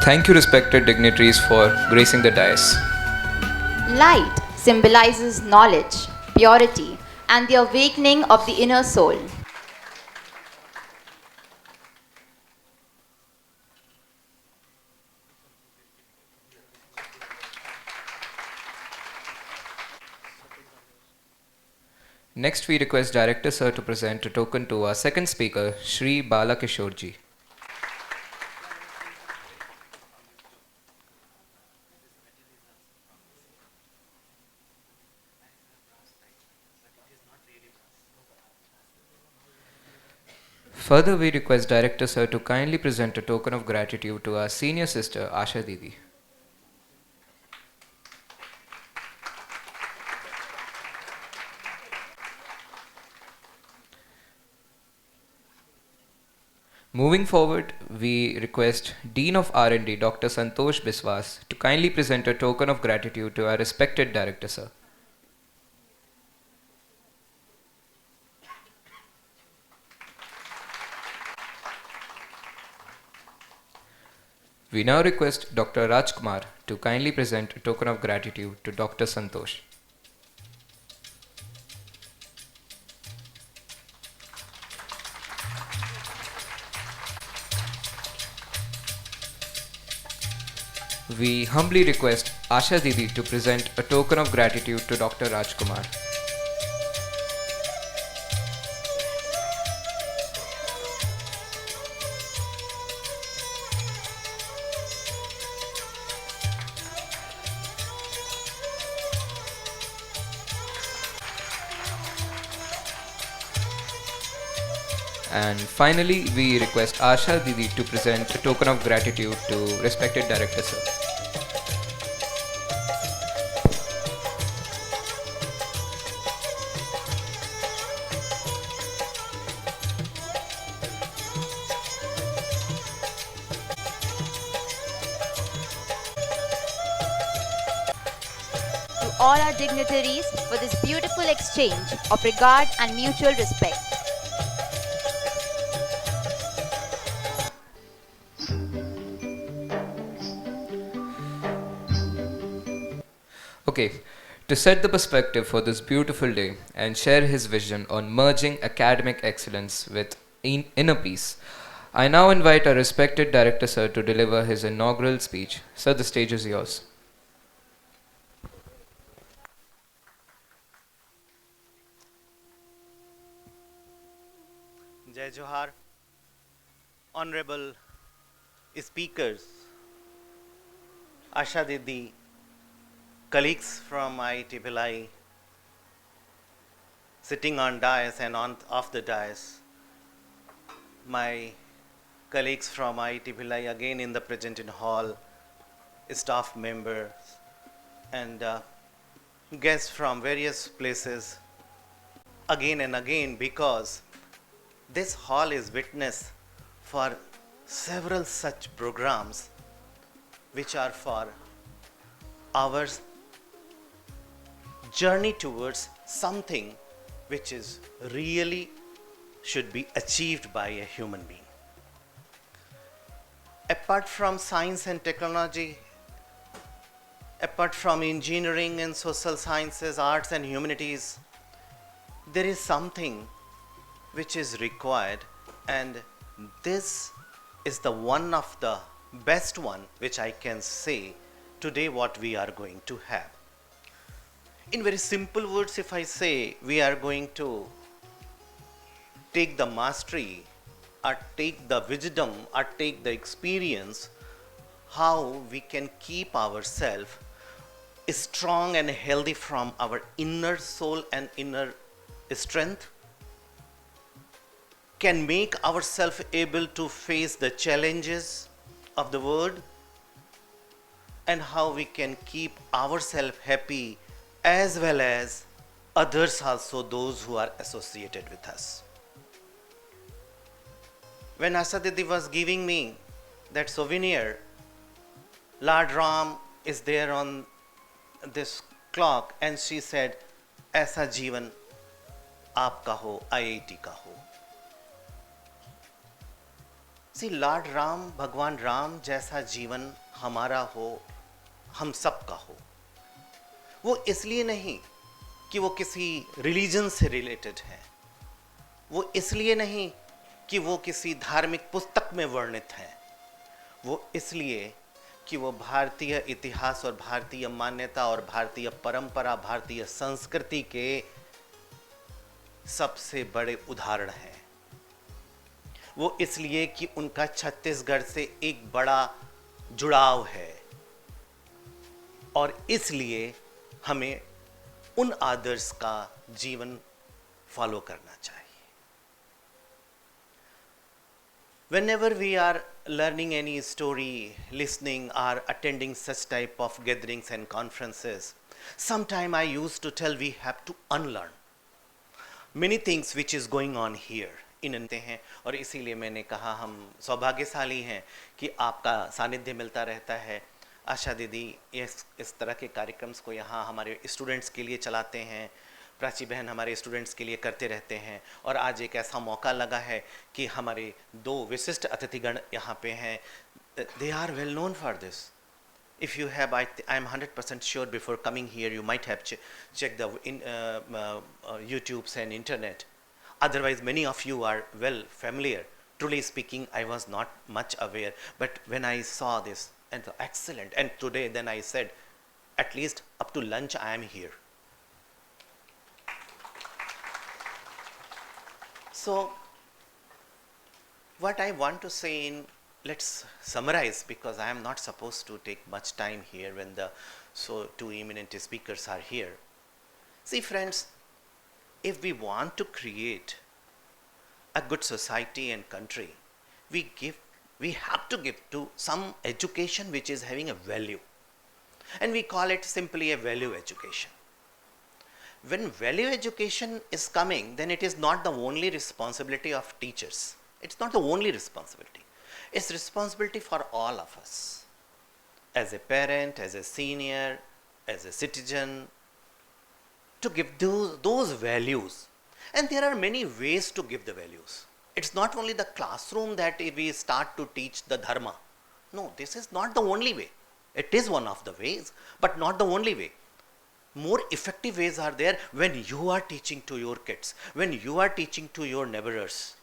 Thank you, respected dignitaries, for gracing the dais. Light symbolizes knowledge, purity, and the awakening of the inner soul. Next, we request Director Sir to present a token to our second speaker, Shri Balakishorji. Further, we request Director Sir to kindly present a token of gratitude to our senior sister, Asha Didi. Moving forward, we request Dean of R&D, Dr. Santosh Biswas, to kindly present a token of gratitude to our respected Director Sir. We now request Dr. Rajkumar to kindly present a token of gratitude to Dr. Santosh. We humbly request Asha Didi to present a token of gratitude to Dr. Rajkumar. And finally, we request Asha Didi to present a token of gratitude to respected Director Sir. To all our dignitaries for this beautiful exchange of regard and mutual respect. Okay, to set the perspective for this beautiful day and share his vision on merging academic excellence with inner peace, I now invite our respected Director Sir to deliver his inaugural speech. Sir, the stage is yours. Jai Johar, honorable speakers, Asha Didi, colleagues from IIT Bhilai, sitting on dais and on off the dais, my colleagues from IIT Bhilai again in the present in hall, staff members, and guests from various places again and again, because this hall is witness for several such programs which are for our journey towards something which is really should be achieved by a human being. Apart from science and technology, apart from engineering and social sciences, arts and humanities, there is something which is required, and this is the one of the best one which I can say today what we are going to have. In very simple words, if I say we are going to take the mastery or take the wisdom or take the experience, how we can keep ourselves strong and healthy from our inner soul and inner strength, can make ourselves able to face the challenges of the world, and how we can keep ourselves happy as well as others also, those who are associated with us. When Asha Didi was giving me that souvenir, Lord Ram is there on this clock, and she said, "Aisa जीवन आपका हो, IIT का हो." सी Lord Ram, भगवान राम जैसा जीवन हमारा हो, हम सबका हो, वो इसलिए नहीं कि वो किसी रिलीजन से रिलेटेड है, वो इसलिए नहीं कि वो किसी धार्मिक पुस्तक में वर्णित है, वो इसलिए कि वो भारतीय इतिहास और भारतीय मान्यता और भारतीय परंपरा, भारतीय संस्कृति के सबसे बड़े उदाहरण हैं। वो इसलिए कि उनका छत्तीसगढ़ से एक बड़ा जुड़ाव है और इसलिए हमें उन आदर्श का जीवन फॉलो करना चाहिए। Whenever we are learning any story, listening or attending such type of gatherings and conferences, sometime I used to tell we have to unlearn many things which is going on here in हैं, और इसीलिए मैंने कहा हम सौभाग्यशाली हैं कि आपका सानिध्य मिलता रहता है। आशा दीदी इस तरह के कार्यक्रम्स को यहाँ हमारे स्टूडेंट्स के लिए चलाते हैं, प्राची बहन हमारे स्टूडेंट्स के लिए करते रहते हैं, और आज एक ऐसा मौका लगा है कि हमारे दो विशिष्ट अतिथिगण यहाँ पे हैं। They are well known for this. If you have, I am 100% sure before coming here you might have checked the YouTubes and internet. Otherwise many of you are well familiar. Truly speaking, I was not much aware, but when I saw this, and excellent, and today then I said, at least up to lunch I am here. So what I want to say in, let's summarize, because I am not supposed to take much time here when the two eminent speakers are here. See friends, if we want to create a good society and country, we have to give to some education which is having a value, and we call it simply a value education. When value education is coming, then it is not the only responsibility of teachers. It's not the only responsibility. It's responsibility for all of us. As a parent, as a senior, as a citizen, to give those values. And there are many ways to give the values. It's not only the classroom that we start to teach the dharma. No, this is not the only way. It is one of the ways, but not the only way. More effective ways are there when you are teaching to your kids, when you are teaching to your neighbors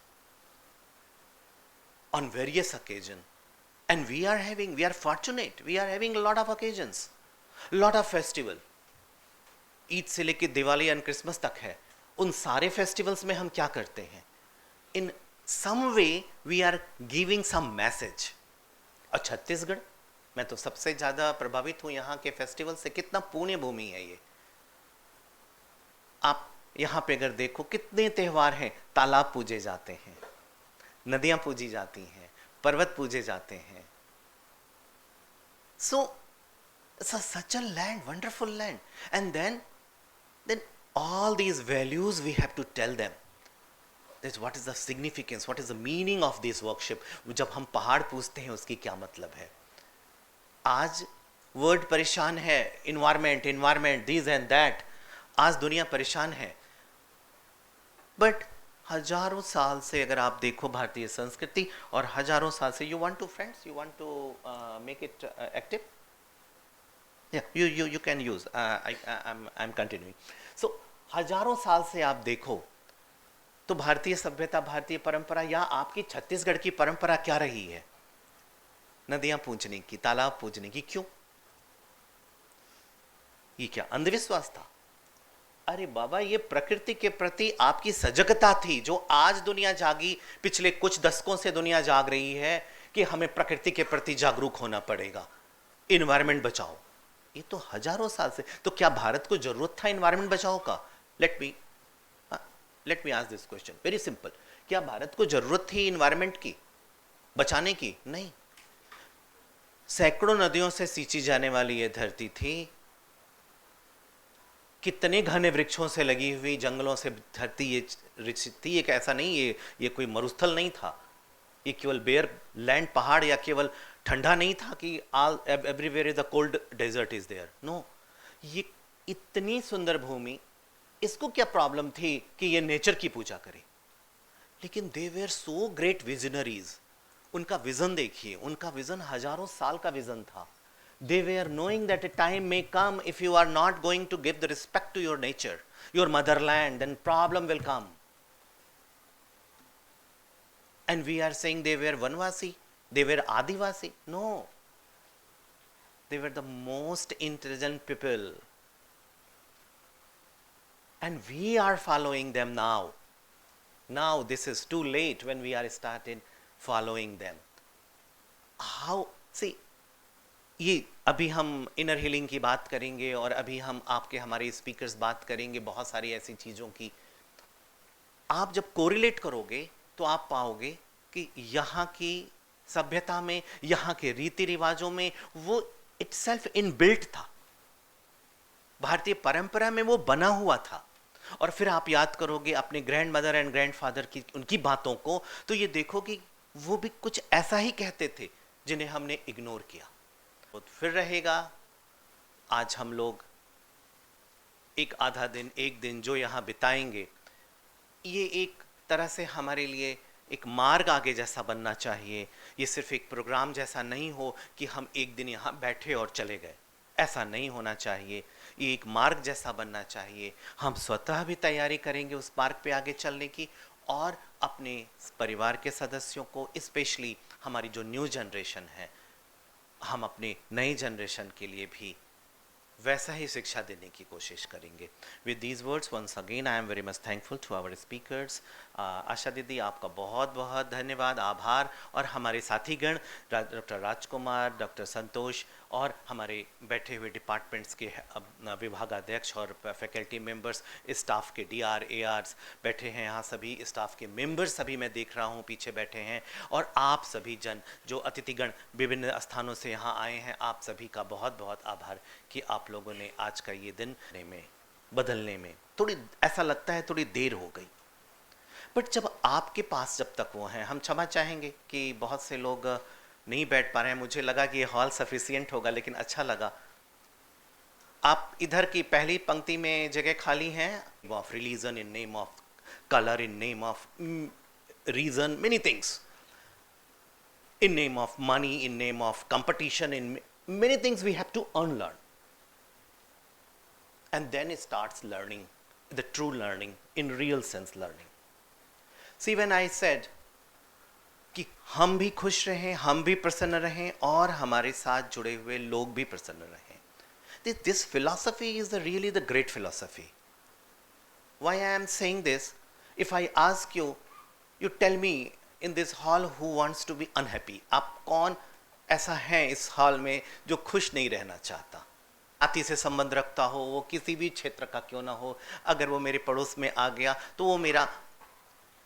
on various occasions. And we are fortunate, we are having a lot of occasions, lot of festival. Eid से लेके Diwali and Christmas तक है, उन सारे festivals में हम क्या करते हैं? In some way we are giving some message. और छत्तीसगढ़, मैं तो सबसे ज़्यादा प्रभावित हूँ यहाँ के फेस्टिवल से। कितना पुण्य भूमि है ये। आप यहाँ पे अगर देखो कितने त्यौहार हैं, तालाब पूजे जाते हैं, नदियाँ पूजी जाती हैं, पर्वत पूजे जाते हैं। So it's such a land, wonderful land. And then all these values we have to tell them. That's what is the significance, what is the meaning of this worship. जब हम पहाड़ पूजते हैं उसकी क्या मतलब है? आज वर्ल्ड परेशान है, environment, this and that. आज दुनिया परेशान है, बट हजारों साल से अगर आप देखो भारतीय संस्कृति, और हजारों साल से you want to make it active? Yeah, you can use. I'm continuing. So हजारों साल से आप देखो तो भारतीय सभ्यता, भारतीय परंपरा, या आपकी छत्तीसगढ़ की परंपरा क्या रही है? नदियां पूजने की, तालाब पूजने की। क्यों? ये क्या अंधविश्वास था? अरे बाबा, ये प्रकृति के प्रति आपकी सजगता थी, जो आज दुनिया जागी, पिछले कुछ दशकों से दुनिया जाग रही है कि हमें प्रकृति के प्रति जागरूक होना पड़ेगा, इन्वायरमेंट बचाओ। ये तो हजारों साल से। तो क्या भारत को जरूरत था इन्वायरमेंट बचाओ का? Let me ask this question very simple. क्या भारत को जरूरत थी इन्वायरमेंट की, बचाने की? नहीं। सैकड़ों नदियों से सींची जाने वाली ये धरती थी, कितने घने वृक्षों से लगी हुई, जंगलों से धरती ये थी। एक ऐसा नहीं, ये कोई मरुस्थल नहीं था, ये केवल बेयर लैंड, पहाड़, या केवल ठंडा नहीं था कि all everywhere is a cold desert is there. No, ये इतनी सुंदर भूमि, इसको क्या प्रॉब्लम थी कि ये नेचर की पूजा करे? लेकिन they were so great visionaries. उनका विजन देखिए, उनका विजन हजारों साल का विजन था. They were knowing that a time may come if you are not going to give the respect to your nature, your motherland, then problem will come. And we are saying they were Vanvasi, they were Adivasi. No. They were the most intelligent people. And we are following them now. Now this is too late when we are started following them. How? See, ये अभी हम inner healing की बात करेंगे और अभी हम आपके हमारे स्पीकर्स बात करेंगे बहुत सारी ऐसी चीज़ों की. आप जब कोरिलेट करोगे तो आप पाओगे कि यहाँ की सभ्यता में, यहाँ के रीति रिवाजों में वो इटसेल्फ इनबिल्ट था. भारतीय परंपरा में वो बना हुआ था. और फिर आप याद करोगे अपने ग्रैंड मदर एंड ग्रैंडफादर की उनकी बातों को, तो ये देखो कि वो भी कुछ ऐसा ही कहते थे जिन्हें हमने इग्नोर किया. तो फिर रहेगा आज हम लोग एक आधा दिन, एक दिन जो यहाँ बिताएंगे, ये एक तरह से हमारे लिए एक मार्ग आगे जैसा बनना चाहिए. ये सिर्फ एक प्रोग्राम जैसा नहीं हो कि हम एक दिन यहाँ बैठे और चले गए. ऐसा नहीं होना चाहिए. ये एक मार्ग जैसा बनना चाहिए. हम स्वतः भी तैयारी करेंगे उस मार्ग पे आगे चलने की, और अपने परिवार के सदस्यों को, स्पेशली हमारी जो न्यू जनरेशन है, हम अपने नई जनरेशन के लिए भी वैसा ही शिक्षा देने की कोशिश करेंगे. With these words once again I am very much thankful to our speakers. Asha दीदी, आपका बहुत बहुत धन्यवाद, आभार. और हमारे साथीगण डॉक्टर राजकुमार, डॉक्टर संतोष और हमारे बैठे हुए डिपार्टमेंट्स के विभागाध्यक्ष और फैकल्टी मेंबर्स, स्टाफ के डीआर एआर्स बैठे हैं यहाँ. सभी स्टाफ के मेंबर्स सभी मैं देख रहा हूँ पीछे बैठे हैं. और आप सभी जन जो अतिथिगण विभिन्न स्थानों से यहाँ आए हैं, आप सभी का बहुत बहुत आभार कि आप लोगों ने आज का ये दिन में बदलने में थोड़ी ऐसा लगता है थोड़ी देर हो गई. बट जब आपके पास जब तक वो हैं, हम क्षमा चाहेंगे कि बहुत से लोग नहीं बैठ पा रहे हैं. मुझे लगा कि ये हॉल सफिशिएंट होगा, लेकिन अच्छा लगा. आप इधर की पहली पंक्ति में जगह खाली है. Of religion, in name of colour, in name of region, many things, in name of money, in name of competition, in many things we have to unlearn. And then it starts learning, the true learning, in real sense learning. See, when I said कि हम भी खुश रहें, हम भी प्रसन्न रहें और हमारे साथ जुड़े हुए लोग भी प्रसन्न रहें, this philosophy is really the great philosophy. Why I am saying this? If I ask you, you tell me in this hall who wants to be unhappy. आप कौन ऐसा है इस हॉल में जो खुश नहीं रहना चाहता, जाति से संबंध रखता हो, वो किसी भी क्षेत्र का क्यों ना हो. अगर वो मेरे पड़ोस में आ गया तो वो मेरा,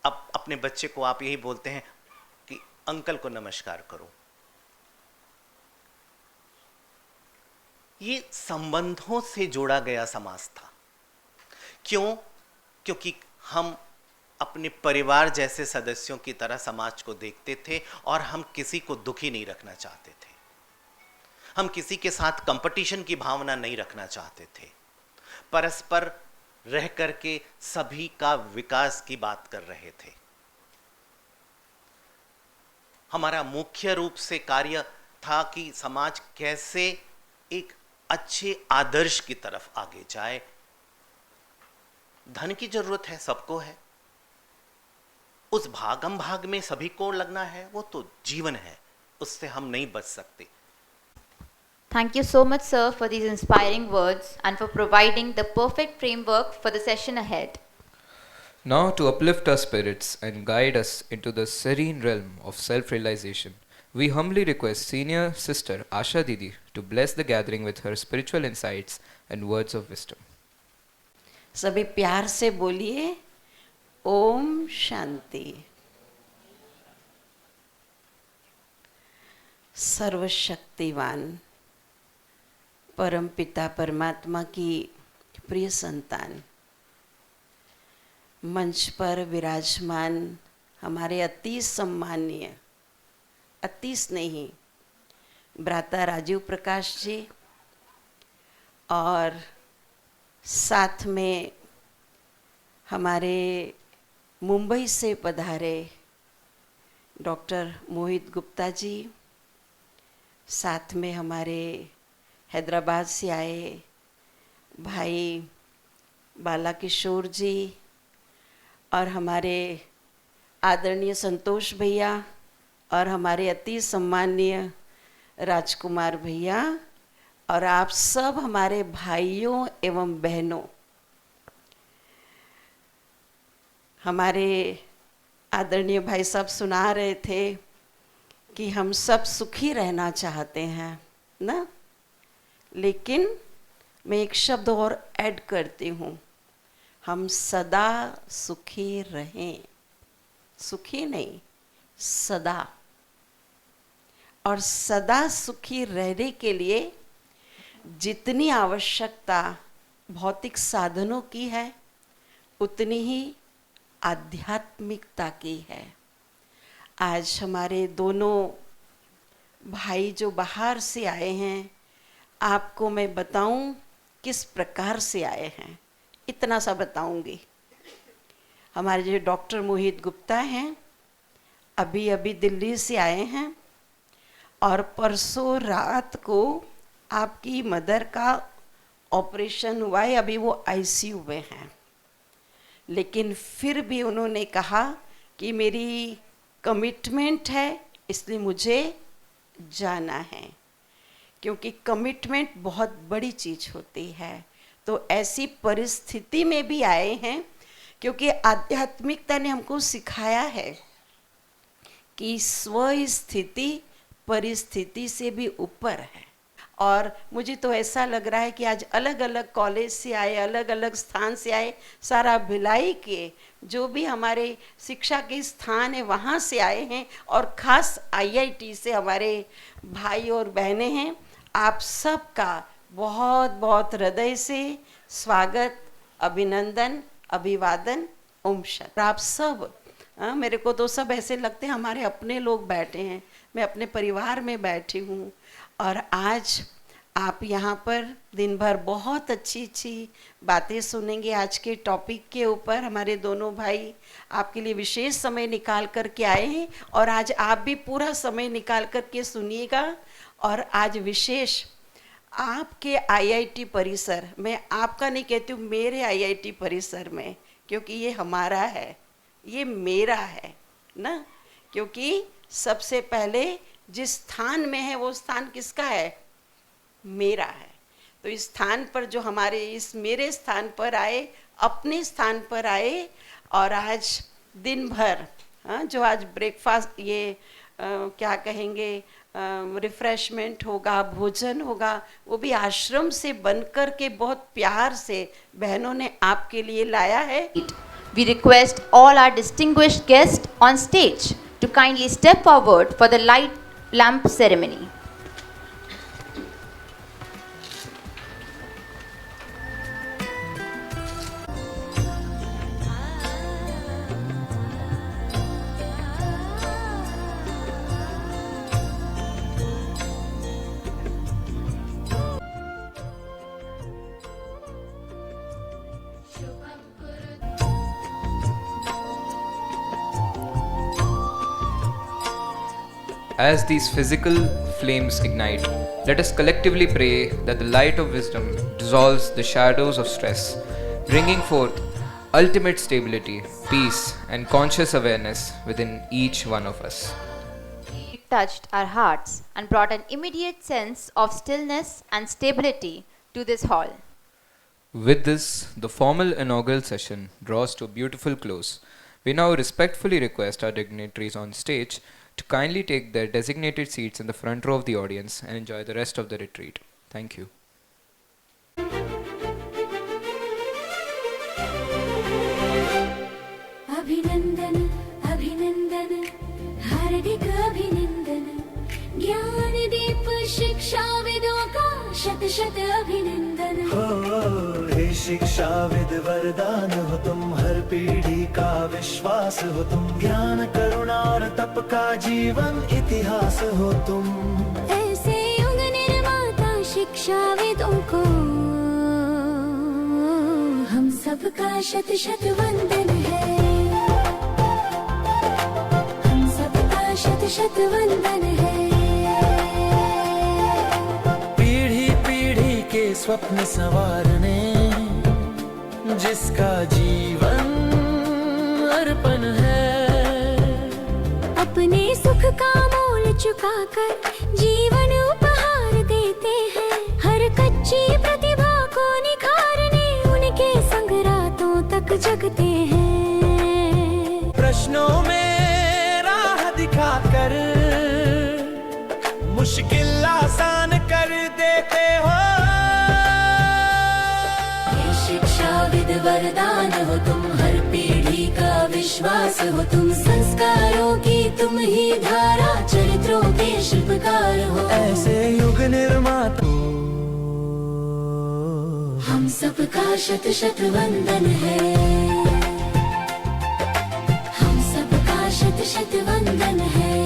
अब अपने बच्चे को आप यही बोलते हैं कि अंकल को नमस्कार करो. ये संबंधों से जोड़ा गया समाज था. क्यों? क्योंकि हम अपने परिवार जैसे सदस्यों की तरह समाज को देखते थे और हम किसी को दुखी नहीं रखना चाहते थे. हम किसी के साथ कंपटीशन की भावना नहीं रखना चाहते थे. परस्पर रह करके सभी का विकास की बात कर रहे थे. हमारा मुख्य रूप से कार्य था कि समाज कैसे एक अच्छे आदर्श की तरफ आगे जाए. धन की जरूरत है, सबको है. उस भागम भाग में सभी को लगना है, वो तो जीवन है, उससे हम नहीं बच सकते. Thank you so much, sir, for these inspiring words and for providing the perfect framework for the session ahead. Now, to uplift our spirits and guide us into the serene realm of self-realization, we humbly request Senior Sister Asha Didi to bless the gathering with her spiritual insights and words of wisdom. सभी प्यार से बोलिए ओम शांति. सर्वशक्तिवान परम पिता परमात्मा की प्रिय संतान, मंच पर विराजमान हमारे अति सम्माननीय, अति स्नेही भ्राता राजीव प्रकाश जी, और साथ में हमारे मुंबई से पधारे डॉक्टर मोहित गुप्ता जी, साथ में हमारे हैदराबाद से आए भाई बाला किशोर जी और हमारे आदरणीय संतोष भैया और हमारे अति सम्माननीय राजकुमार भैया और आप सब हमारे भाइयों एवं बहनों। हमारे आदरणीय भाई साहब सुना रहे थे कि हम सब सुखी रहना चाहते हैं ना, लेकिन मैं एक शब्द और ऐड करती हूँ, हम सदा सुखी रहें। सुखी नहीं, सदा। और सदा सुखी रहने के लिए जितनी आवश्यकता भौतिक साधनों की है उतनी ही आध्यात्मिकता की है। आज हमारे दोनों भाई जो बाहर से आए हैं, आपको मैं बताऊं किस प्रकार से आए हैं, इतना सा बताऊंगी। हमारे जो डॉक्टर मोहित गुप्ता हैं, अभी अभी दिल्ली से आए हैं और परसों रात को आपकी मदर का ऑपरेशन हुआ है, अभी वो आईसीयू में हैं। लेकिन फिर भी उन्होंने कहा कि मेरी कमिटमेंट है, इसलिए मुझे जाना है, क्योंकि कमिटमेंट बहुत बड़ी चीज़ होती है। तो ऐसी परिस्थिति में भी आए हैं, क्योंकि आध्यात्मिकता ने हमको सिखाया है कि स्व स्थिति परिस्थिति से भी ऊपर है। और मुझे तो ऐसा लग रहा है कि आज अलग अलग कॉलेज से आए, अलग अलग स्थान से आए, सारा भिलाई के जो भी हमारे शिक्षा के स्थान है वहाँ से आए हैं, और ख़ास आईआईटी से हमारे भाई और बहनें हैं। आप सब का बहुत बहुत हृदय से स्वागत, अभिनंदन, अभिवादन, ओम शांति। आप सब मेरे को तो सब ऐसे लगते हैं हमारे अपने लोग बैठे हैं, मैं अपने परिवार में बैठी हूँ। और आज आप यहाँ पर दिन भर बहुत अच्छी अच्छी बातें सुनेंगे। आज के टॉपिक के ऊपर हमारे दोनों भाई आपके लिए विशेष समय निकाल कर के आए हैं, और आज आप भी पूरा समय निकाल कर के सुनिएगा। और आज विशेष आपके आईआईटी परिसर, मैं आपका नहीं कहती हूँ, मेरे आईआईटी परिसर में, क्योंकि ये हमारा है, ये मेरा है ना, क्योंकि सबसे पहले जिस स्थान में है वो स्थान किसका है? मेरा है। तो इस स्थान पर जो हमारे इस मेरे स्थान पर आए, अपने स्थान पर आए, और आज दिन भर जो आज ब्रेकफास्ट ये क्या कहेंगे रिफ्रेशमेंट होगा, भोजन होगा, वो भी आश्रम से बनकर के बहुत प्यार से बहनों ने आपके लिए लाया है। We request all our distinguished guests on stage to kindly step forward for the light lamp ceremony. As these physical flames ignite, let us collectively pray that the light of wisdom dissolves the shadows of stress, bringing forth ultimate stability, peace, and conscious awareness within each one of us. It touched our hearts and brought an immediate sense of stillness and stability to this hall. With this, the formal inaugural session draws to a beautiful close. We now respectfully request our dignitaries on stage to kindly take their designated seats in the front row of the audience and enjoy the rest of the retreat. Thank you. अभिनंदन अभिनंदन हार्दिक अभिनंदन ज्ञान दीप शिक्षाविदों का शत शत अभिनंदन हो हे शिक्षाविद वरदान हो तुम, हर पीढ़ी का विश्वास हो तुम, ज्ञान करुणा और तप का जीवन इतिहास हो तुम। ऐसे युग निर्माता शिक्षाविदों को हम सबका शत शत वंदन है, हम सबका शत वंदन है। पीढ़ी पीढ़ी के स्वप्न संवारने जिसका जीवन अर्पण है। अपने सुख का मोल चुकाकर जीवन उपहार देते हैं। हर कच्ची प्रतिभा को निखारने उनके संग रातों तक जगते हैं। प्रश्नों में राह दिखाकर मुश्किल आसान कर देते हो। ये शिक्षाविद वरदान हो तुम, हर पीढ़ी का विश्वास हो तुम। संस्कारों की तुम ही धारा, चरित्रों के शिल्पकार हो। ऐसे युग निर्माता हम सबका शत शत वंदन है। हम सबका शत शत वंदन है।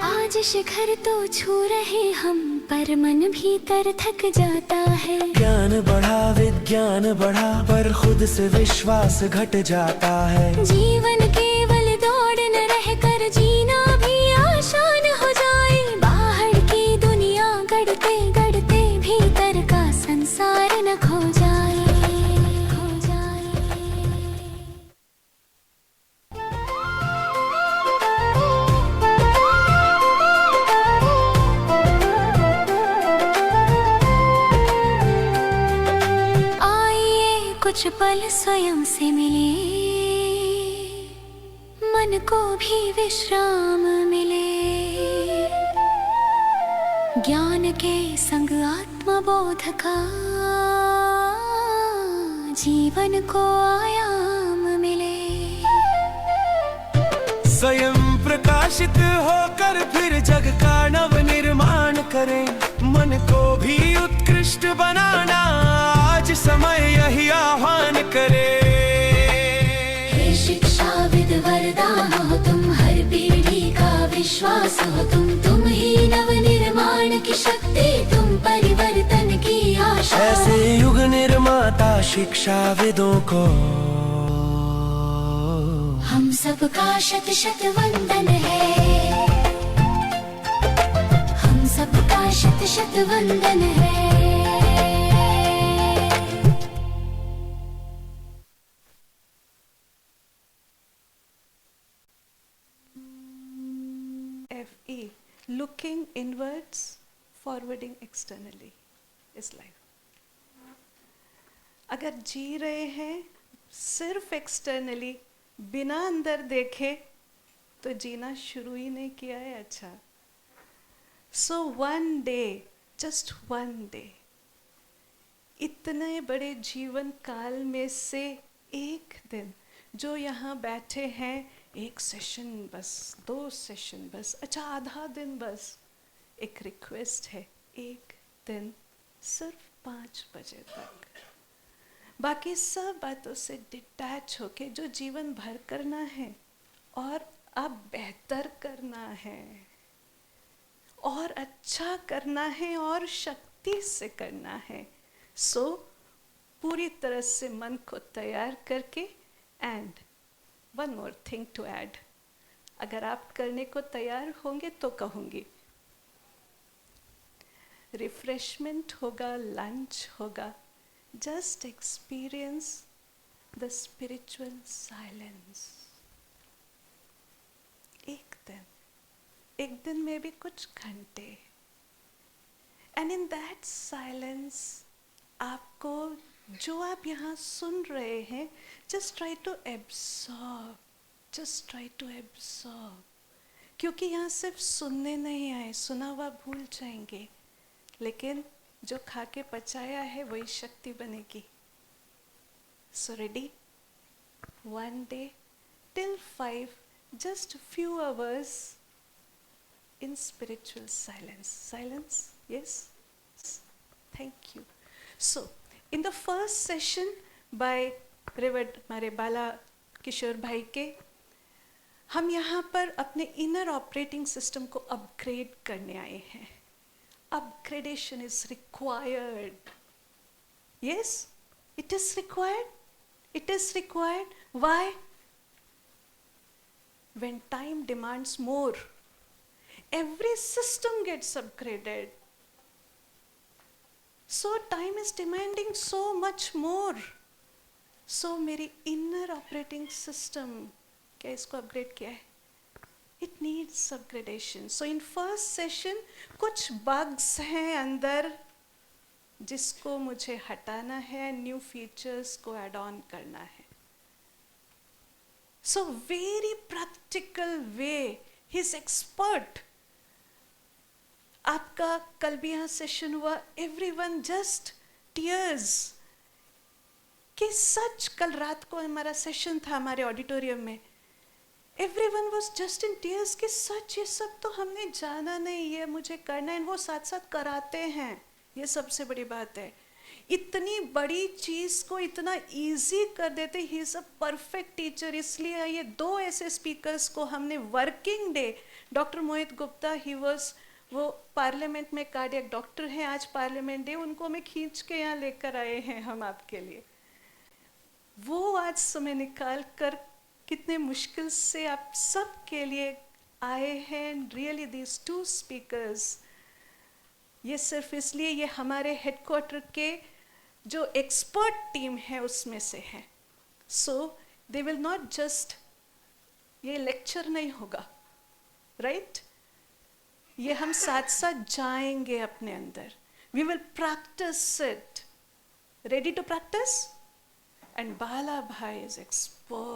आज शिखर तो छू रहे हम, पर मन भीतर थक जाता है। ज्ञान बढ़ा विज्ञान बढ़ा, पर खुद से विश्वास घट जाता है। जीवन केवल दौड़ न रह कर जीना भी आसान हो जाए। बाहर की दुनिया गढ़ते गढ़ते भीतर का संसार न खो जाए, खो जाए। आइए कुछ पल स्वयं से मिले, मन को भी विश्राम मिले। ज्ञान के संग आत्मबोध का जीवन को आयाम मिले। स्वयं प्रकाशित होकर फिर जग का नव निर्माण करें। मन को भी उत्कृष्ट बनाना आज समय यही आह्वान करे। हे शिक्षाविद वरदान हो तुम, हर पीढ़ी का विश्वास हो तुम ही नव निर्माण की शक्ति, तुम परिवर्तन की आशा। ऐसे युग निर्माता शिक्षाविदों को हम सबका शत शत वंदन है। हम सबका शत शत वंदन है। FE, looking inwards, forwarding externally is life. अगर जी रहे हैं सिर्फ एक्सटर्नली, बिना अंदर देखे, तो जीना शुरू ही नहीं किया है। अच्छा, so one day, just one day, इतने बड़े जीवन काल में से एक दिन जो यहाँ बैठे हैं, एक सेशन बस, 2 सेशन बस, अच्छा आधा दिन बस, एक रिक्वेस्ट है, एक दिन सिर्फ 5 बजे तक, बाकी सब बातों से डिटैच होके जो जीवन भर करना है और अब बेहतर करना है और अच्छा करना है और शक्ति से करना है। सो पूरी तरह से मन को तैयार करके, and one more thing to add, अगर आप करने को तैयार होंगे तो कहूँगी, रिफ्रेशमेंट होगा, लंच होगा, just experience the spiritual silence. एक दिन में भी कुछ घंटे, एंड इन दैट साइलेंस आपको जो आप यहाँ सुन रहे हैं, just try to absorb, just try to absorb, क्योंकि यहाँ सिर्फ सुनने नहीं आए, सुना हुआ भूल जाएंगे, लेकिन जो खा के पचाया है वही शक्ति बनेगी। So ready, one day till 5, just few hours in spiritual silence. Silence, yes? Thank you. So, in the first session by Reverend हमारे बाला किशोर भाई के, हम यहाँ पर अपने इनर ऑपरेटिंग सिस्टम को अपग्रेड करने आए हैं. Upgradation is required. Yes, It is required. It is required. Why? When time demands more, every system gets upgraded. So time is demanding so much more. So मेरी inner operating system, क्या इसको upgrade किया है? It needs upgradation. So in first session कुछ bugs हैं अंदर जिसको मुझे हटाना है, new features को add on करना है. So very practical way, he's expert. आपका कल भी यहाँ सेशन हुआ, everyone just tears. कि सच कल रात को हमारा सेशन था हमारे ऑडिटोरियम में. Everyone was just in tears कि सच ये सब तो हमने जाना नहीं, ये मुझे करना है. वो साथ साथ कराते हैं, ये सबसे बड़ी बात है. इतनी बड़ी चीज को इतना इजी कर देते. He is a perfect teacher. इसलिए ये दो ऐसे स्पीकर्स को हमने working day, doctor Mohit Gupta, he was, वो पार्लियामेंट में कार्डियक डॉक्टर हैं, आज पार्लियामेंट डे, उनको हमें खींच के यहाँ लेकर आए हैं हम आपके लिए. वो आज समय निकाल कर कितने मुश्किल से आप सब के लिए आए हैं. रियली दीज टू स्पीकर्स, ये सिर्फ इसलिए ये हमारे हेडक्वार्टर के जो एक्सपर्ट टीम है उसमें से हैं. सो दे विल नॉट जस्ट, ये लेक्चर नहीं होगा, राइट? ये हम साथ साथ जाएंगे अपने अंदर. We will practise it. Ready to practise? And Bala भाई इज एक्सपर्ट.